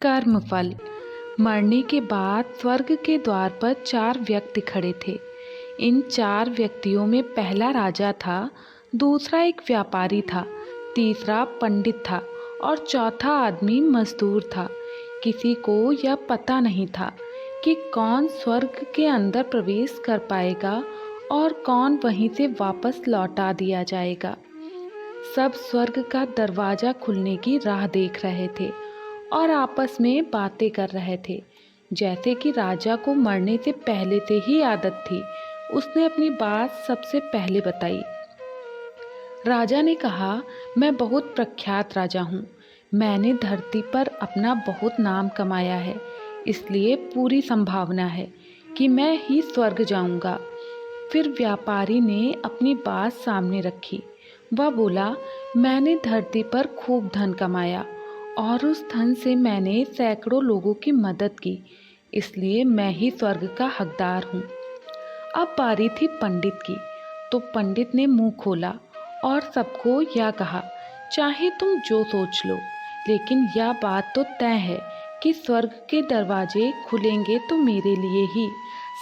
कर्मफल। मरने के बाद स्वर्ग के द्वार पर 4 व्यक्ति खड़े थे। इन 4 व्यक्तियों में पहला राजा था, दूसरा एक व्यापारी था, तीसरा पंडित था और चौथा आदमी मजदूर था। किसी को यह पता नहीं था कि कौन स्वर्ग के अंदर प्रवेश कर पाएगा और कौन वहीं से वापस लौटा दिया जाएगा। सब स्वर्ग का दरवाज़ा खुलने की राह देख रहे थे और आपस में बातें कर रहे थे। जैसे कि राजा को मरने से पहले से ही आदत थी, उसने अपनी बात सबसे पहले बताई। राजा ने कहा, मैं बहुत प्रख्यात राजा हूँ। मैंने धरती पर अपना बहुत नाम कमाया है, इसलिए पूरी संभावना है कि मैं ही स्वर्ग जाऊँगा। फिर व्यापारी ने अपनी बात सामने रखी। वह बोला, मैंने धरती पर खूब धन कमाया और उस धन से मैंने सैकड़ों लोगों की मदद की, इसलिए मैं ही स्वर्ग का हकदार हूँ। अब बारी थी पंडित की, तो पंडित ने मुंह खोला और सबको यह कहा, चाहे तुम जो सोच लो, लेकिन यह बात तो तय है कि स्वर्ग के दरवाजे खुलेंगे तो मेरे लिए ही।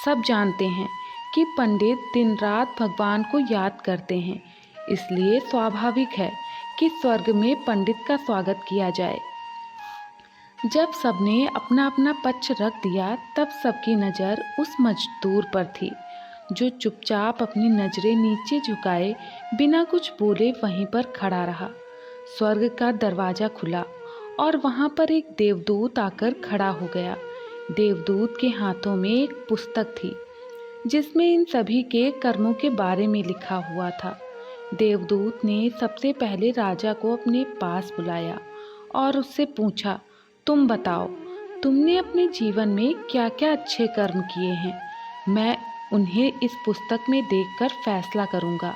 सब जानते हैं कि पंडित दिन रात भगवान को याद करते हैं, इसलिए स्वाभाविक है कि स्वर्ग में पंडित का स्वागत किया जाए। जब सबने अपना अपना पक्ष रख दिया, तब सबकी नज़र उस मजदूर पर थी, जो चुपचाप अपनी नज़रें नीचे झुकाए बिना कुछ बोले वहीं पर खड़ा रहा। स्वर्ग का दरवाज़ा खुला और वहाँ पर एक देवदूत आकर खड़ा हो गया। देवदूत के हाथों में एक पुस्तक थी, जिसमें इन सभी के कर्मों के बारे में लिखा हुआ था। देवदूत ने सबसे पहले राजा को अपने पास बुलाया और उससे पूछा, तुम बताओ, तुमने अपने जीवन में क्या क्या अच्छे कर्म किए हैं। मैं उन्हें इस पुस्तक में देखकर फैसला करूंगा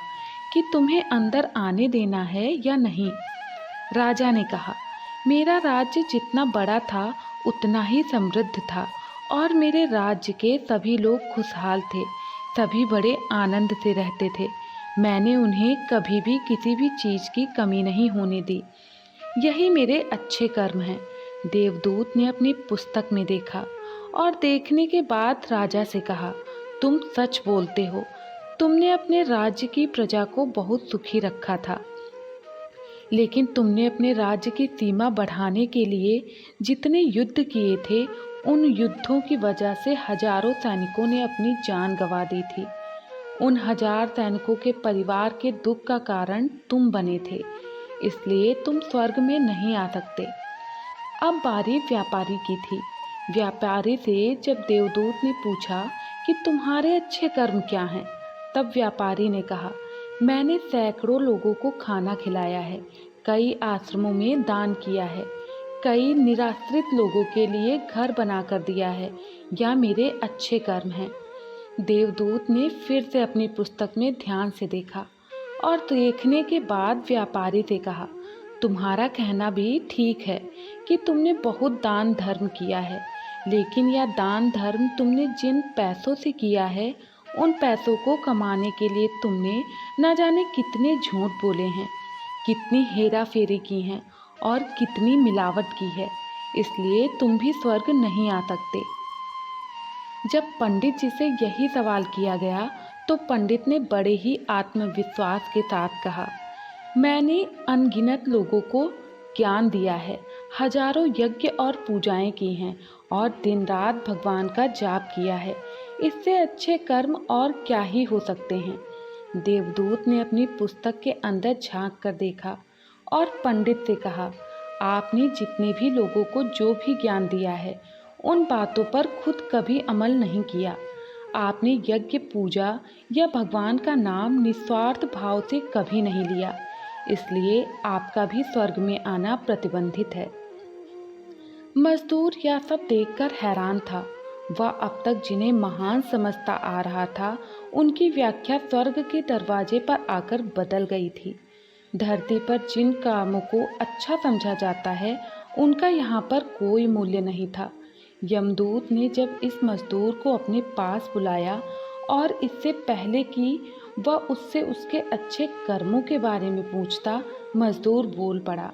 कि तुम्हें अंदर आने देना है या नहीं। राजा ने कहा, मेरा राज्य जितना बड़ा था उतना ही समृद्ध था और मेरे राज्य के सभी लोग खुशहाल थे, सभी बड़े आनंद से रहते थे। मैंने उन्हें कभी भी किसी भी चीज़ की कमी नहीं होने दी। यही मेरे अच्छे कर्म हैं। देवदूत ने अपनी पुस्तक में देखा और देखने के बाद राजा से कहा, तुम सच बोलते हो। तुमने अपने राज्य की प्रजा को बहुत सुखी रखा था, लेकिन तुमने अपने राज्य की सीमा बढ़ाने के लिए जितने युद्ध किए थे, उन युद्धों की वजह से हजारों सैनिकों ने अपनी जान गंवा दी थी। उन 1000 सैनिकों के परिवार के दुख का कारण तुम बने थे, इसलिए तुम स्वर्ग में नहीं आ सकते। अब बारी व्यापारी की थी। व्यापारी से जब देवदूत ने पूछा कि तुम्हारे अच्छे कर्म क्या हैं, तब व्यापारी ने कहा, मैंने सैकड़ों लोगों को खाना खिलाया है, कई आश्रमों में दान किया है, कई निराश्रित लोगों के लिए घर बनाकर दिया है, या मेरे अच्छे कर्म हैं। देवदूत ने फिर से अपनी पुस्तक में ध्यान से देखा और देखने के बाद व्यापारी से कहा, तुम्हारा कहना भी ठीक है कि तुमने बहुत दान धर्म किया है, लेकिन यह दान धर्म तुमने जिन पैसों से किया है, उन पैसों को कमाने के लिए तुमने न जाने कितने झूठ बोले हैं, कितनी हेरा फेरी की हैं और कितनी मिलावट की है, इसलिए तुम भी स्वर्ग नहीं आ सकते। जब पंडित जी से यही सवाल किया गया, तो पंडित ने बड़े ही आत्मविश्वास के साथ कहा, मैंने अनगिनत लोगों को ज्ञान दिया है, हजारों यज्ञ और पूजाएं की हैं और दिन रात भगवान का जाप किया है। इससे अच्छे कर्म और क्या ही हो सकते हैं। देवदूत ने अपनी पुस्तक के अंदर झांक कर देखा और पंडित से कहा, आपने जितने भी लोगों को जो भी ज्ञान दिया है, उन बातों पर खुद कभी अमल नहीं किया। आपने यज्ञ, पूजा या भगवान का नाम निस्वार्थ भाव से कभी नहीं लिया, इसलिए आपका भी स्वर्ग में आना प्रतिबंधित है। मजदूर यह सब देखकर हैरान था। वह अब तक जिन्हें महान समझता आ रहा था, उनकी व्याख्या स्वर्ग के दरवाजे पर आकर बदल गई थी। धरती पर जिन कामों को अच्छा समझा जाता है, उनका यहाँ पर कोई मूल्य नहीं था। यमदूत ने जब इस मजदूर को अपने पास बुलाया और इससे पहले कि वह उससे उसके अच्छे कर्मों के बारे में पूछता, मजदूर बोल पड़ा,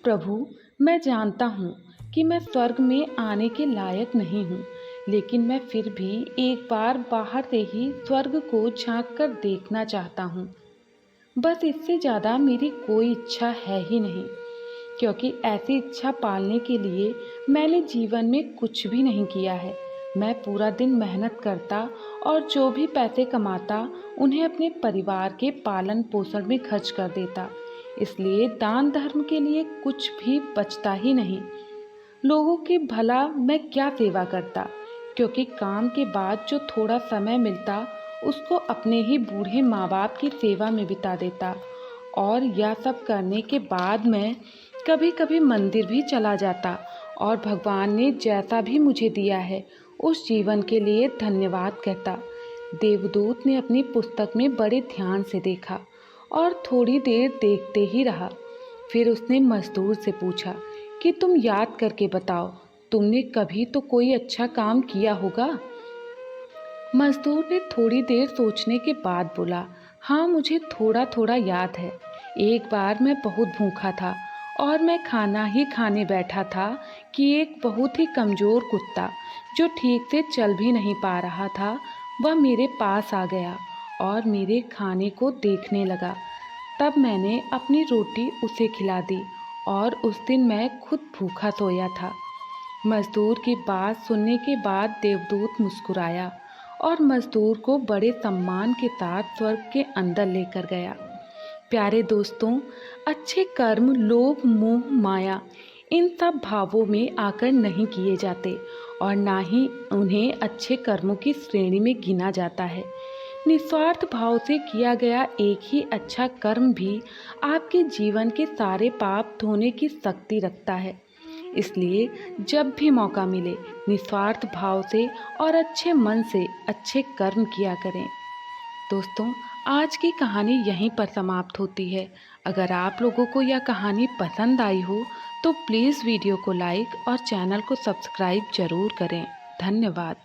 प्रभु, मैं जानता हूँ कि मैं स्वर्ग में आने के लायक नहीं हूँ, लेकिन मैं फिर भी एक बार बाहर से ही स्वर्ग को झांक कर देखना चाहता हूँ। बस इससे ज़्यादा मेरी कोई इच्छा है ही नहीं, क्योंकि ऐसी इच्छा पालने के लिए मैंने जीवन में कुछ भी नहीं किया है। मैं पूरा दिन मेहनत करता और जो भी पैसे कमाता उन्हें अपने परिवार के पालन पोषण में खर्च कर देता, इसलिए दान धर्म के लिए कुछ भी बचता ही नहीं। लोगों की भला मैं क्या सेवा करता, क्योंकि काम के बाद जो थोड़ा समय मिलता उसको अपने ही बूढ़े माँ बाप की सेवा में बिता देता। और यह सब करने के बाद मैं कभी कभी मंदिर भी चला जाता और भगवान ने जैसा भी मुझे दिया है उस जीवन के लिए धन्यवाद कहता। देवदूत ने अपनी पुस्तक में बड़े ध्यान से देखा और थोड़ी देर देखते ही रहा। फिर उसने मजदूर से पूछा कि तुम याद करके बताओ, तुमने कभी तो कोई अच्छा काम किया होगा। मजदूर ने थोड़ी देर सोचने के बाद बोला, हाँ मुझे थोड़ा थोड़ा याद है। एक बार मैं बहुत भूखा था और मैं खाना ही खाने बैठा था कि एक बहुत ही कमज़ोर कुत्ता जो ठीक से चल भी नहीं पा रहा था वह मेरे पास आ गया और मेरे खाने को देखने लगा। तब मैंने अपनी रोटी उसे खिला दी और उस दिन मैं खुद भूखा सोया था। मजदूर की बात सुनने के बाद देवदूत मुस्कुराया और मजदूर को बड़े सम्मान के साथ स्वर्ग के अंदर लेकर गया। प्यारे दोस्तों, अच्छे कर्म लोभ मोह माया इन सब भावों में आकर नहीं किए जाते और ना ही उन्हें अच्छे कर्मों की श्रेणी में गिना जाता है। निस्वार्थ भाव से किया गया एक ही अच्छा कर्म भी आपके जीवन के सारे पाप धोने की शक्ति रखता है। इसलिए जब भी मौका मिले निस्वार्थ भाव से और अच्छे मन से अच्छे कर्म किया करें। दोस्तों, आज की कहानी यहीं पर समाप्त होती है। अगर आप लोगों को यह कहानी पसंद आई हो तो प्लीज़ वीडियो को लाइक और चैनल को सब्सक्राइब ज़रूर करें। धन्यवाद।